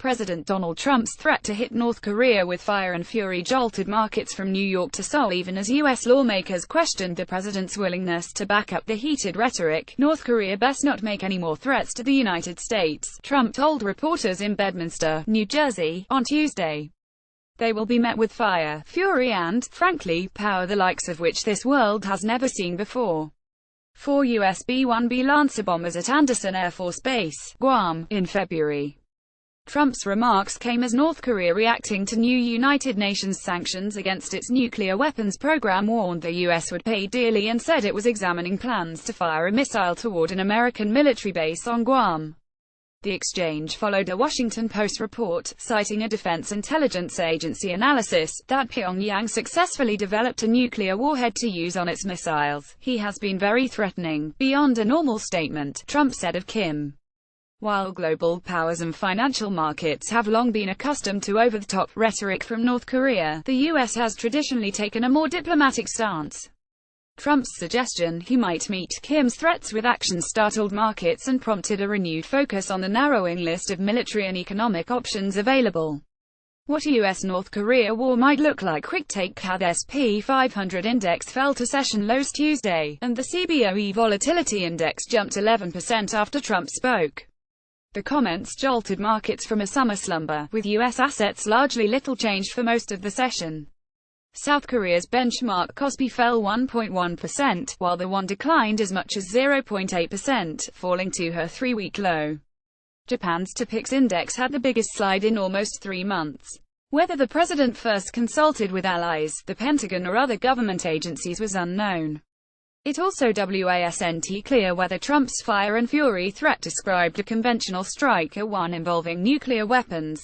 President Donald Trump's threat to hit North Korea with fire and fury jolted markets from New York to Seoul even as U.S. lawmakers questioned the president's willingness to back up the heated rhetoric. North Korea best not make any more threats to the United States, Trump told reporters in Bedminster, New Jersey, on Tuesday. They will be met with fire, fury and, frankly, power the likes of which this world has never seen before. 4 U.S. B-1B Lancer bombers at Andersen Air Force Base, Guam, in February. Trump's remarks came as North Korea, reacting to new United Nations sanctions against its nuclear weapons program, warned the U.S. would pay dearly and said it was examining plans to fire a missile toward an American military base on Guam. The exchange followed a Washington Post report, citing a Defense Intelligence Agency analysis, that Pyongyang successfully developed a nuclear warhead to use on its missiles. "He has been very threatening, beyond a normal statement," Trump said of Kim. While global powers and financial markets have long been accustomed to over-the-top rhetoric from North Korea, the U.S. has traditionally taken a more diplomatic stance. Trump's suggestion he might meet Kim's threats with action startled markets and prompted a renewed focus on the narrowing list of military and economic options available. What a U.S.-North Korea war might look like. Quick take: CAD SP 500 index fell to session lows Tuesday, and the CBOE volatility index jumped 11% after Trump spoke. The comments jolted markets from a summer slumber, with U.S. assets largely little changed for most of the session. South Korea's benchmark KOSPI fell 1.1%, while the won declined as much as 0.8%, falling to her 3-week low. Japan's TOPIX index had the biggest slide in almost 3 months. Whether the president first consulted with allies, the Pentagon or other government agencies was unknown. It also wasn't clear whether Trump's fire and fury threat described a conventional strike or one involving nuclear weapons.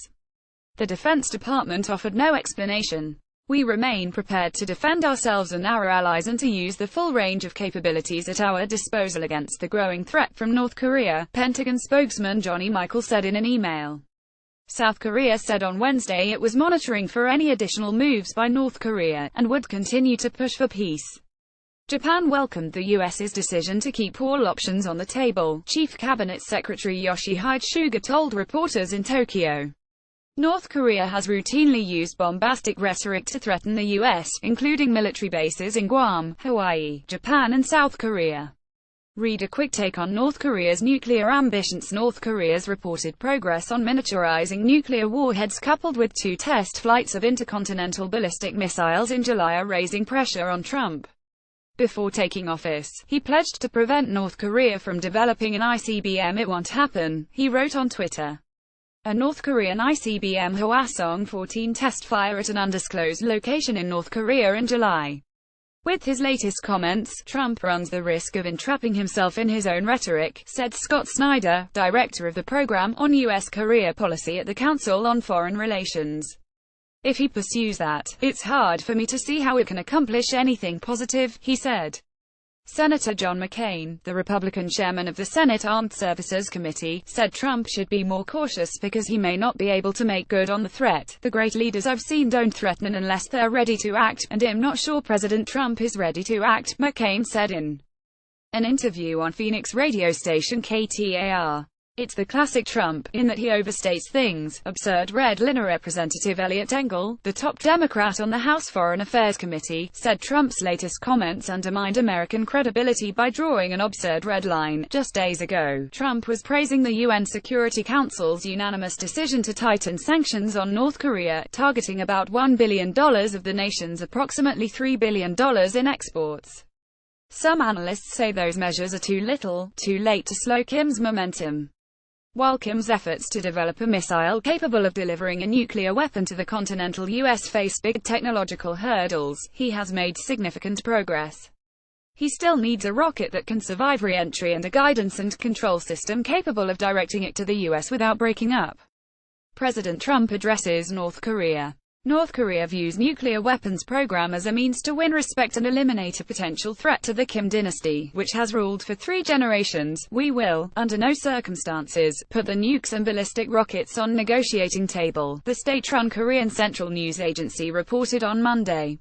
The Defense Department offered no explanation. "We remain prepared to defend ourselves and our allies and to use the full range of capabilities at our disposal against the growing threat from North Korea," Pentagon spokesman Johnny Michael said in an email. South Korea said on Wednesday it was monitoring for any additional moves by North Korea, and would continue to push for peace. Japan welcomed the U.S.'s decision to keep all options on the table, Chief Cabinet Secretary Yoshihide Suga told reporters in Tokyo. North Korea has routinely used bombastic rhetoric to threaten the U.S., including military bases in Guam, Hawaii, Japan and South Korea. Read a quick take on North Korea's nuclear ambitions. North Korea's reported progress on miniaturizing nuclear warheads coupled with 2 test flights of intercontinental ballistic missiles in July are raising pressure on Trump. Before taking office, he pledged to prevent North Korea from developing an ICBM. "It won't happen," he wrote on Twitter. A North Korean ICBM Hwasong-14 test fire at an undisclosed location in North Korea in July. With his latest comments, Trump runs the risk of entrapping himself in his own rhetoric, said Scott Snyder, director of the Program on U.S.-Korea Policy at the Council on Foreign Relations. "If he pursues that, it's hard for me to see how it can accomplish anything positive," he said. Senator John McCain, the Republican chairman of the Senate Armed Services Committee, said Trump should be more cautious because he may not be able to make good on the threat. "The great leaders I've seen don't threaten unless they're ready to act, and I'm not sure President Trump is ready to act," McCain said in an interview on Phoenix radio station KTAR. "It's the classic Trump, in that he overstates things," absurd Red Liner Representative Eliot Engel, the top Democrat on the House Foreign Affairs Committee, said Trump's latest comments undermined American credibility by drawing an absurd red line. Just days ago, Trump was praising the UN Security Council's unanimous decision to tighten sanctions on North Korea, targeting about $1 billion of the nation's approximately $3 billion in exports. Some analysts say those measures are too little, too late to slow Kim's momentum. While Kim's efforts to develop a missile capable of delivering a nuclear weapon to the continental U.S. face big technological hurdles, he has made significant progress. He still needs a rocket that can survive re-entry and a guidance and control system capable of directing it to the U.S. without breaking up. President Trump addresses North Korea. North Korea views nuclear weapons program as a means to win respect and eliminate a potential threat to the Kim dynasty, which has ruled for 3 generations. "We will, under no circumstances, put the nukes and ballistic rockets on negotiating table," the state-run Korean Central News Agency reported on Monday.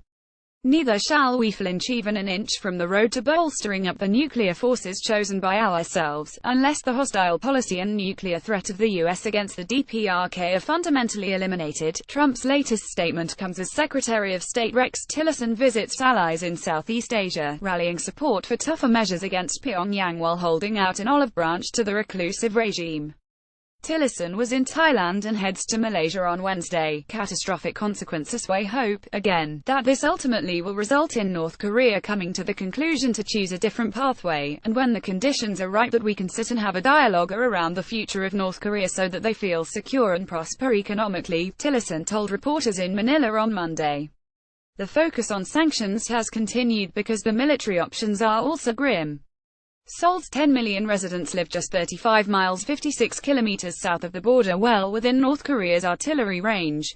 Neither shall we flinch even an inch from the road to bolstering up the nuclear forces chosen by ourselves, unless the hostile policy and nuclear threat of the U.S. against the DPRK are fundamentally eliminated. Trump's latest statement comes as Secretary of State Rex Tillerson visits allies in Southeast Asia, rallying support for tougher measures against Pyongyang while holding out an olive branch to the reclusive regime. Tillerson was in Thailand and heads to Malaysia on Wednesday. Catastrophic consequences. We hope, again, that this ultimately will result in North Korea coming to the conclusion to choose a different pathway, and when the conditions are right that we can sit and have a dialogue around the future of North Korea so that they feel secure and prosper economically, Tillerson told reporters in Manila on Monday. The focus on sanctions has continued because the military options are also grim. Seoul's 10 million residents live just 35 miles 56 kilometers south of the border, well within North Korea's artillery range.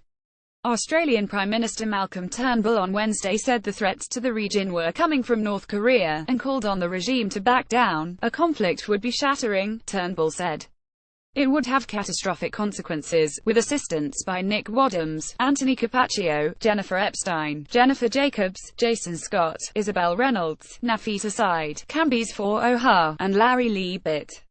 Australian Prime Minister Malcolm Turnbull on Wednesday said the threats to the region were coming from North Korea, and called on the regime to back down. A conflict would be shattering, Turnbull said. It would have catastrophic consequences, with assistance by Nick Wadhams, Anthony Capaccio, Jennifer Epstein, Jennifer Jacobs, Jason Scott, Isabel Reynolds, Nafisa Said, Camby's 4 O'Hare, and Larry Lee Bitt.